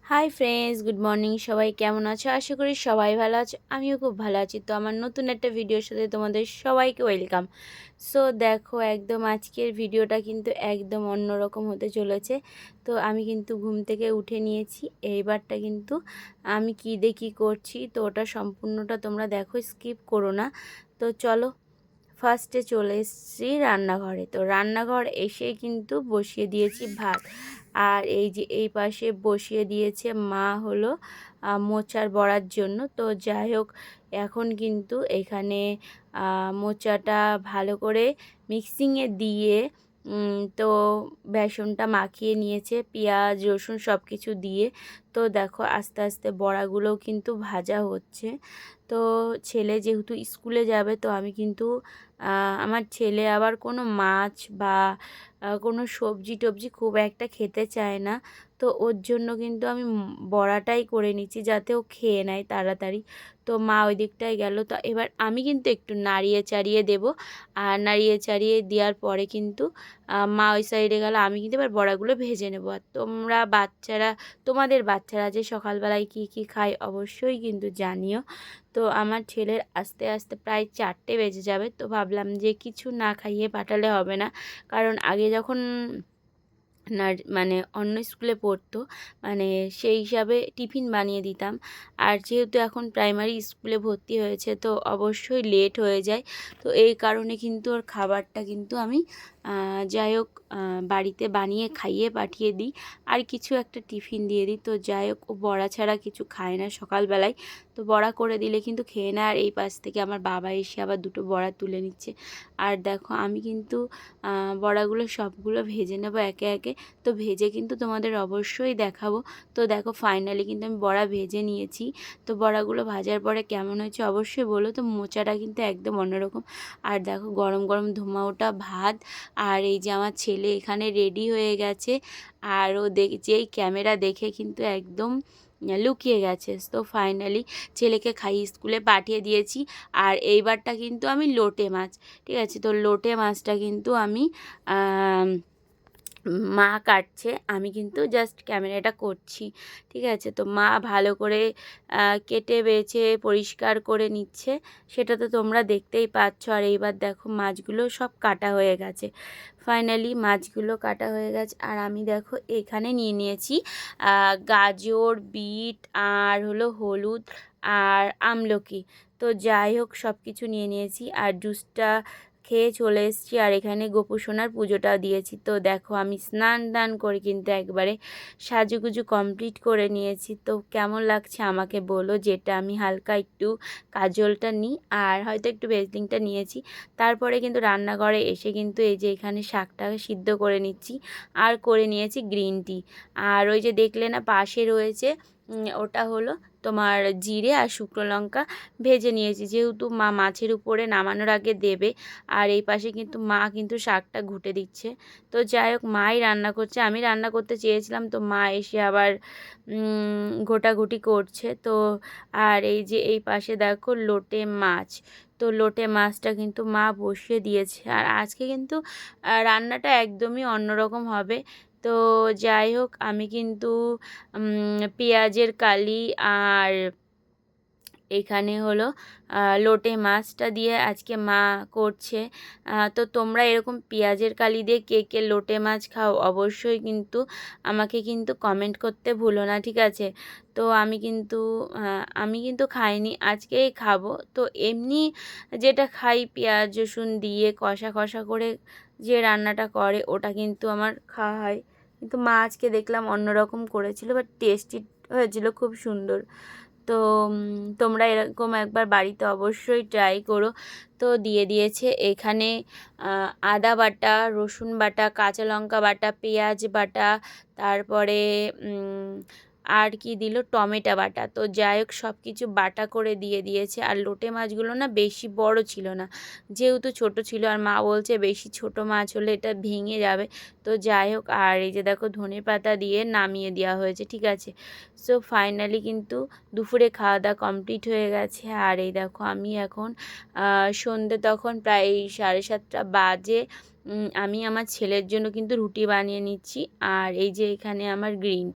Hi friends, good morning. সবাই কেমন আছো? আশা করি সবাই ভালো আছো। আমিও খুব ভালো আছি। তো আমার নতুন একটা ভিডিওর সাথে তোমাদের সবাইকে ওয়েলকাম। সো দেখো, একদম আজকের ভিডিওটা কিন্তু একদম অন্যরকম হতে চলেছে। তো আমি কিন্তু ঘুম থেকে উঠে নিয়েছি। এইবারটা কিন্তু আমি কী দিয়ে কী করছি, তো ওটা সম্পূর্ণটা তোমরা দেখো, স্কিপ করো না। তো চলো, ফার্স্টে চলে এসেছি রান্নাঘরে। তো রান্নাঘর এসে কিন্তু বসিয়ে দিয়েছি ভাত। আর এই যে এই পাশে বসিয়ে দিয়েছে মা হলো মোচার বড়ার জন্য। তো যাই হোক, এখন কিন্তু এখানে মোচাটা ভালো করে মিক্সিংয়ে দিয়ে তো বেসনটা মাখিয়ে নিয়েছে, পেঁয়াজ রসুন সব কিছু দিয়ে। তো দেখো, আস্তে আস্তে বড়াগুলোও কিন্তু ভাজা হচ্ছে। তো ছেলে যেহেতু স্কুলে যাবে, তো আমি কিন্তু আমার ছেলে আবার কোনো মাছ বা কোনো সবজি টবজি খুব একটা খেতে চায় না। তো ওর জন্য কিন্তু আমি বড়াটাই করে নিচ্ছি, যাতে ও খেয়ে নেয় তাড়াতাড়ি। তো মা ওই দিকটায় গেল। তো এবার আমি কিন্তু একটু নাড়িয়ে চাড়িয়ে দেবো। আর নাড়িয়ে চাড়িয়ে দেওয়ার পরে কিন্তু মা ওই সাইডে গেল, আমি কিন্তু এবার বড়াগুলো ভেজে নেবো। আর তোমাদের বাচ্চারা যে সকালবেলায় কী কী খায় অবশ্যই কিন্তু জানিও। তো আমার ছেলের আস্তে আস্তে প্রায় 4টে বেজে যাবে। তো ভাবলাম যে কিছু না খাইয়ে পাঠালে হবে না, কারণ আগে যখন মানে অন্য স্কুলে পড়তো, মানে সেই হিসাবে টিফিন বানিয়ে দিতাম। আর যেহেতু এখন প্রাইমারি স্কুলে ভর্তি হয়েছে, তো অবশ্যই লেট হয়ে যায়। তো এই কারণে কিন্তু ওর খাবারটা কিন্তু আমি যাই হোক বাড়িতে বানিয়ে খাইয়ে পাঠিয়ে দিই, আর কিছু একটা টিফিন দিয়ে দিই। তো যাই হোক, ও বড়া ছাড়া কিছু খায় না সকালবেলায়। তো বড়া করে দিলে কিন্তু খেয়ে নেয়। আর এই পাশ থেকে আমার বাবা এসে আবার দুটো বড়া তুলে নিচ্ছে। আর দেখো, আমি কিন্তু বড়াগুলো সবগুলো ভেজে নেবো একে একে। তো ভেজে কিন্তু তোমাদের অবশ্যই দেখাবো। তো দেখো, ফাইনালি কিন্তু আমি বড়া ভেজে নিয়েছি। তো বড়াগুলো ভাজার পরে কেমন হয়েছে অবশ্যই বলো। তো মোচাটা কিন্তু একদম অন্যরকম। আর দেখো, গরম গরম ধোঁয়া ওঠা ভাত। আর এই যে আমার ছেলে এখানে রেডি হয়ে গেছে। আর ও যেই ক্যামেরা দেখে কিন্তু একদম লুকিয়ে গেছে। তো ফাইনালি ছেলেকে খাইয়ে স্কুলে পাঠিয়ে দিয়েছি। আর এইবারটা কিন্তু আমি লোটে মাছ, ঠিক আছে, তো লোটে মাছটা কিন্তু আমি মা কাটছে, আমি কিন্তু জাস্ট ক্যামেরাটা করছি, ঠিক আছে। তো মা ভালো করে কেটে বেছে পরিষ্কার করে নিচ্ছে, সেটা তো তোমরা দেখতেই পাচ্ছ। আর এইবার দেখো, মাছগুলো সব কাটা হয়ে গেছে। ফাইনালি মাছগুলো কাটা হয়ে গেছে। আর আমি দেখো এখানে নিয়ে নিয়েছি গাজর, বিট, আর হলো হলুদ, আর আমলকি। তো যাই হোক, সব কিছু নিয়ে নিয়েছি। আর জুসটা খেয়ে চলে এসেছি। আর এখানে গোপু সোনার পুজোটাও দিয়েছি। তো দেখো, আমি স্নান দান করে কিন্তু একবারে সাজুগুজু কমপ্লিট করে নিয়েছি। তো কেমন লাগছে আমাকে বলো। যেটা আমি হালকা একটু কাজলটা নিই, আর হয়তো একটু ভেজলিংটা নিয়েছি। তারপরে কিন্তু রান্নাঘরে এসে কিন্তু এই যে এখানে শাকটা সিদ্ধ করে নিচ্ছি, আর করে নিয়েছি গ্রিন টি। আর ওই যে দেখলে না পাশে রয়েছে, ওটা হলো তোমার জিরে আর শুকনো লঙ্কা ভেজে নিয়েছি, যেহেতু মা মাছের উপরে নামানোর আগে দেবে। আর এই পাশে কিন্তু মা কিন্তু শাকটা ঘুটে দিচ্ছে। তো যাই হোক, মাই রান্না করছে, আমি রান্না করতে চেয়েছিলাম, তো মা এসে আবার ঘোটাঘুটি করছে। তো আর এই যে এই পাশে দেখো লোটে মাছ। তো লোটে মাছটা কিন্তু মা বসিয়ে দিয়েছে। আর আজকে কিন্তু রান্নাটা একদমই অন্যরকম হবে। তো যাই হোক, আমি কিন্তু পেঁয়াজের কালি আর এখানে হলো লোটে মাছটা দিয়ে আজকে মা করছে। তো তোমরা এরকম পেঁয়াজের কালি দিয়ে কে কে লোটে মাছ খাও অবশ্যই কিন্তু আমাকে কিন্তু কমেন্ট করতে ভুলো না, ঠিক আছে। তো আমি কিন্তু খাইনি, আজকেই খাবো। তো এমনি যেটা খাই পেঁয়াজ রসুন দিয়ে কষা কষা করে যে রান্নাটা করে, ওটা কিন্তু আমার খাওয়া হয়। কিন্তু মা আজকে দেখলাম অন্যরকম করেছিল, বাট টেস্টি হয়েছিল, খুব সুন্দর। তো তোমরা এরকম একবার বাড়িতে অবশ্যই ট্রাই করো। তো দিয়ে দিয়েছে এখানে আদা বাটা, রসুন বাটা, কাঁচা লঙ্কা বাটা, পেঁয়াজ বাটা, তারপরে আর কি দিল, টমেটো বাটা। তো যাই হোক, সব কিছু বাটা করে দিয়ে দিয়েছে। আর লোটে মাছগুলো না বেশি বড় ছিল না, যেহেতু ছোট ছিল। আর মা বলছে বেশি ছোট মাছ হলে এটা ভেঙে যাবে। তো যাই হোক, আর এই যে দেখো ধনেপাতা দিয়ে নামিয়ে দেওয়া হয়েছে, ঠিক আছে। সো ফাইনালি কিন্তু দুপুরে খাওয়া দাওয়া কমপ্লিট হয়ে গেছে। আর এই দেখো, আমি এখন সন্ধ্যে তখন প্রায় 7:30 বাজে। আমি আমার ছেলের জন্য কিন্তু রুটি বানিয়ে নিচ্ছি। আর এই যে এখানে আমার গ্রিন